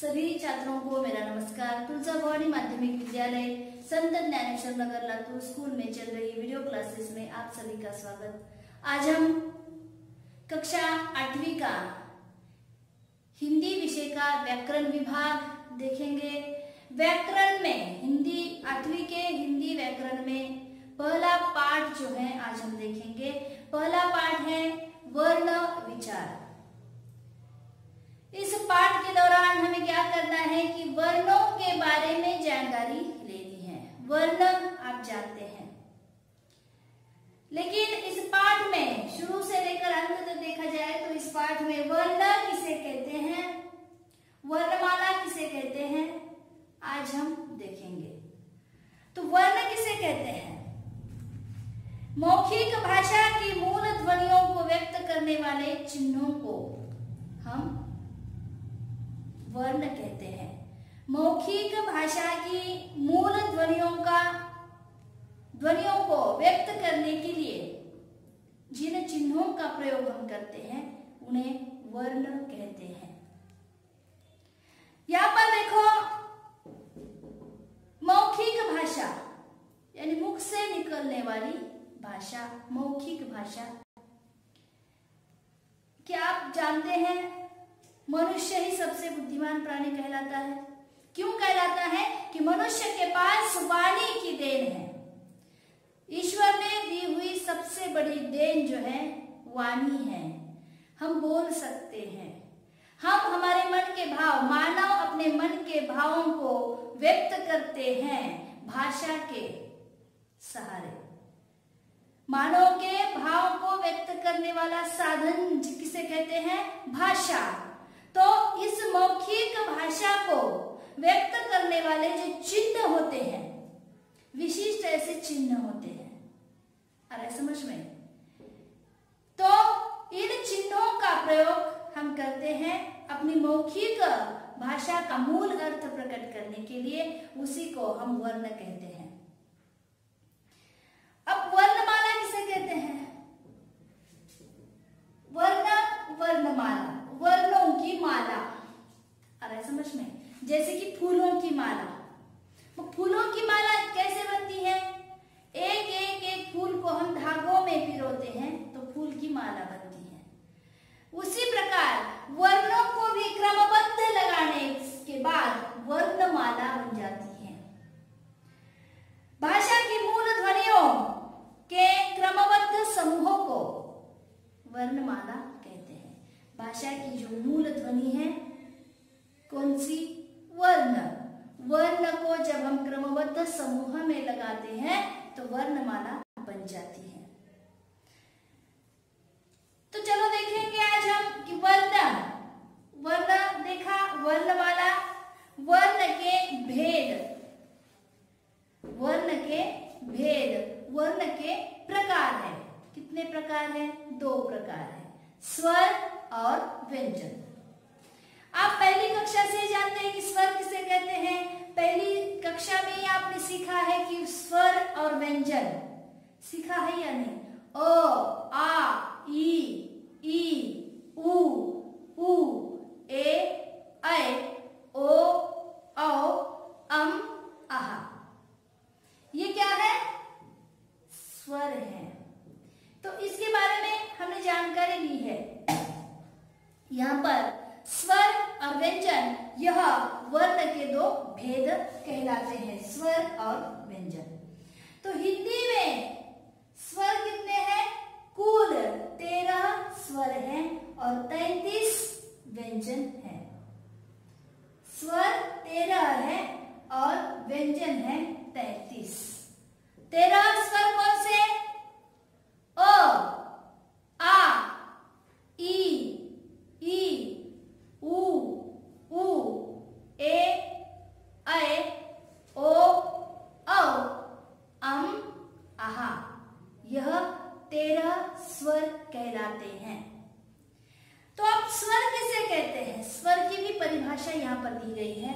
सभी छात्रों को मेरा नमस्कार। तुलजा भवानी माध्यमिक विद्यालय संत ज्ञानेश्वर नगर लातूर स्कूल में चल रही वीडियो क्लासेस में आप सभी का स्वागत। आज हम कक्षा 8वीं का हिंदी विषय का व्याकरण विभाग देखेंगे। व्याकरण में हिंदी 8वीं के हिंदी व्याकरण में पहला पाठ जो है आज हम देखेंगे। पहला पाठ है वर्ण विचार। इस पाठ के दौरान हमें क्या करना है कि वर्णों के बारे में जानकारी लेनी है। वर्ण आप जानते हैं, लेकिन इस पाठ में शुरू से लेकर अंत तक देखा जाए तो इस पाठ में वर्ण किसे कहते हैं, वर्णमाला किसे कहते हैं, आज हम देखेंगे। तो वर्ण किसे कहते हैं? मौखिक भाषा की मूल ध्वनियों को व्यक्त करने वाले चिन्हों को हम वर्ण कहते हैं। मौखिक भाषा की मूल ध्वनियों को व्यक्त करने के लिए जिन चिन्हों का प्रयोग हम करते हैं उन्हें वर्ण कहते हैं। यहां पर देखो, मौखिक भाषा यानी मुख से निकलने वाली भाषा, मौखिक भाषा। क्या आप जानते हैं मनुष्य ही सबसे बुद्धिमान प्राणी कहलाता है? क्यों कहलाता है? कि मनुष्य के पास वाणी की देन है। ईश्वर ने दी हुई सबसे बड़ी देन जो है वाणी है। हम बोल सकते हैं, हम हमारे मन के भाव, मानव अपने मन के भावों को व्यक्त करते हैं भाषा के सहारे। मानव के भाव को व्यक्त करने वाला साधन किसे कहते हैं? भाषा। तो इस मौखिक भाषा को व्यक्त करने वाले जो चिन्ह होते हैं, विशिष्ट ऐसे चिन्ह होते हैं। आ रहा है समझ में? तो इन चिन्हों का प्रयोग हम करते हैं अपनी मौखिक भाषा का मूल अर्थ प्रकट करने के लिए। उसी को हम वर्ण कहते हैं। अब वर्णमाला किसे कहते हैं? वर्णमाला, वर्णों की माला। आ रहा है समझ में? जैसे कि फूलों की माला। वो फूलों की माला कैसे बनती है? एक एक एक फूल को हम धागों में पिरोते हैं तो फूल की माला बनती है। उसी प्रकार वर्णों को भी क्रमबद्ध लगाने के बाद वर्णमाला बन जाती है। भाषा की मूल ध्वनियों के क्रमबद्ध समूहों को वर्णमाला कहते हैं। भाषा की जो मूल ध्वनि है कौन सी? वर्ण। वर्ण को जब हम क्रमबद्ध समूह में लगाते हैं तो वर्णमाला बन जाती है। तो चलो देखेंगे आज हम कि वर्ण देखा, वर्णमाला, वर्ण के भेद, वर्ण के प्रकार है। कितने प्रकार है? 2 प्रकार है, स्वर और व्यंजन। आप पहली कक्षा से जानते हैं कि स्वर किसे कहते हैं। पहली कक्षा में ही आपने सीखा है कि स्वर और व्यंजन सीखा है या नहीं? अ, आ, ई, उ, ए, ऐ, ओ, औ, अम, आहा। ये क्या है? स्वर है। तो इसके बारे में हमने जानकारी ली है। यहाँ पर स्वर और व्यंजन, यह वर्ण के 2 भेद कहलाते हैं, स्वर और व्यंजन। तो हिंदी में स्वर कितने हैं? कुल 13 स्वर हैं और 33 व्यंजन हैं। स्वर 13 है और व्यंजन है 33। 13 स्वर कौन से? अ, आ, ई, उ, ए, ऐ, ओ, औ, अम, आहा। यह 13 स्वर कहलाते हैं। तो अब स्वर किसे कहते हैं? स्वर की भी परिभाषा यहाँ पर दी गई है।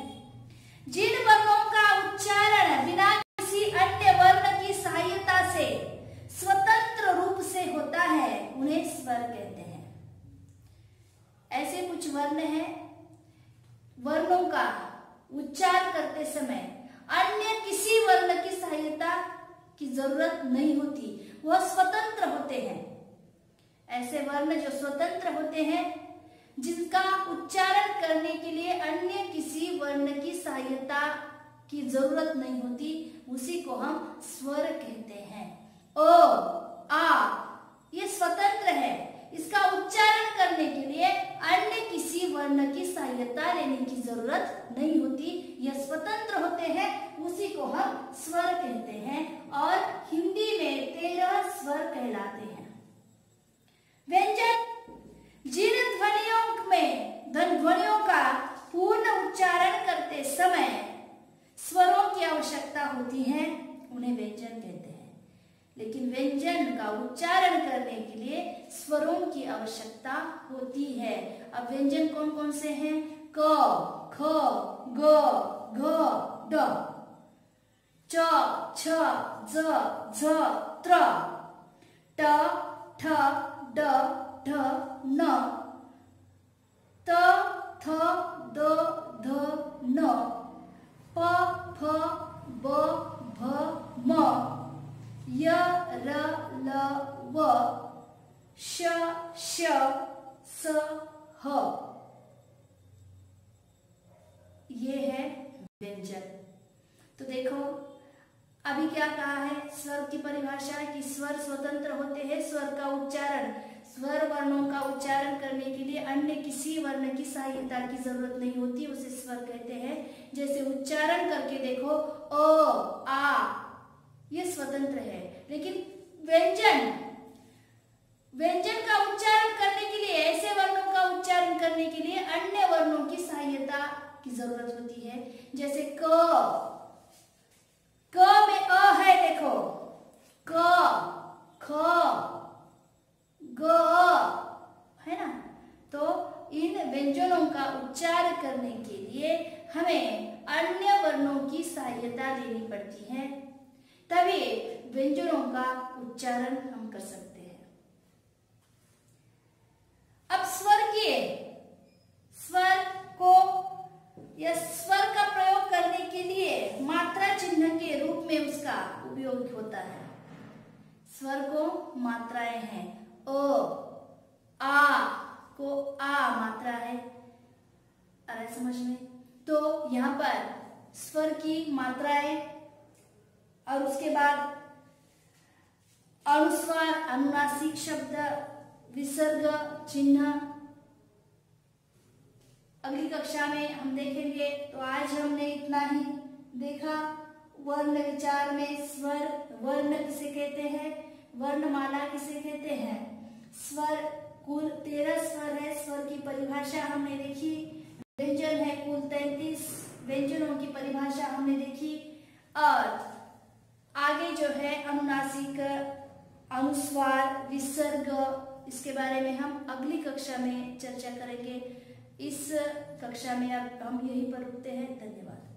जिन वर्णों का उच्चारण बिना किसी अन्य वर्ण की सहायता से स्वतंत्र रूप से होता है उन्हें स्वर कहते हैं। ऐसे कुछ वर्ण हैं वर्णों का उच्चार करते समय अन्य किसी वर्ण की सहायता की जरूरत नहीं होती, वह स्वतंत्र होते हैं। ऐसे वर्ण जो स्वतंत्र होते हैं, जिनका उच्चारण करने के लिए अन्य किसी वर्ण की सहायता की जरूरत नहीं होती, उसी को हम स्वर कहते हैं। ओ, आ ये स्वतंत्र है, इसका उच्चारण करने के लिए अन्य किसी वर्ण की सहायता लेने की जरूरत नहीं होती, यह स्वतंत्र होते हैं, उसी को हम स्वर कहते हैं और हिंदी में 13 स्वर कहलाते हैं। व्यंजन, जिन ध्वनियों में ध्वनियों का पूर्ण उच्चारण करते समय स्वरों की आवश्यकता होती है, उन्हें व्यंजन कहते हैं। लेकिन व्यंजन का उच्चारण करने के लिए स्वरों की आवश्यकता होती है। अब व्यंजन कौन कौन से हैं? क, ख, ग, घ, ड, च, छ, ज, झ, त्र, ट, ठ, ड, ढ, न, त, थ, द, ध, न, प, फ, ब, भ, म, य, र, ल, व, श, श, स, ह। ये है व्यंजन। तो देखो अभी क्या कहा है, स्वर की परिभाषा कि स्वर स्वतंत्र होते हैं। स्वर का उच्चारण, स्वर वर्णों का उच्चारण करने के लिए अन्य किसी वर्ण की सहायता की जरूरत नहीं होती, उसे स्वर कहते हैं। जैसे उच्चारण करके देखो, ओ, आ, ये स्वतंत्र है। लेकिन व्यंजन का उच्चारण करने के लिए, ऐसे वर्णों का उच्चारण करने के लिए अन्य वर्णों की सहायता की जरूरत होती है। जैसे क में अ है, देखो, क, ख, ग है ना। तो इन व्यंजनों का उच्चारण करने के लिए हमें अन्य वर्णों की सहायता लेनी पड़ती है, तभी व्यंजनों का उच्चारण हम कर सकते हैं। अब स्वर को या स्वर का प्रयोग करने के लिए मात्रा चिन्ह के रूप में उसका उपयोग होता है। स्वर को मात्राएं हैं, ओ, आ को आ मात्रा है, आ रहा है समझ में। तो यहाँ पर स्वर की मात्राएं और उसके बाद अनुस्वार, अनुनासिक शब्द, विसर्ग, चिन्ह अगली कक्षा में हम देखेंगे। तो आज हमने इतना ही देखा। वर्ण विचार में स्वर, वर्ण किसे कहते हैं, वर्णमाला किसे कहते हैं, स्वर कुल 13 स्वर है, स्वर की परिभाषा हमने देखी। व्यंजन है कुल 33, व्यंजनों की परिभाषा हमने देखी। और आगे जो है अनुनासिक, अनुस्वार, विसर्ग, इसके बारे में हम अगली कक्षा में चर्चा करेंगे। इस कक्षा में अब हम यहीं पर रुकते हैं। धन्यवाद।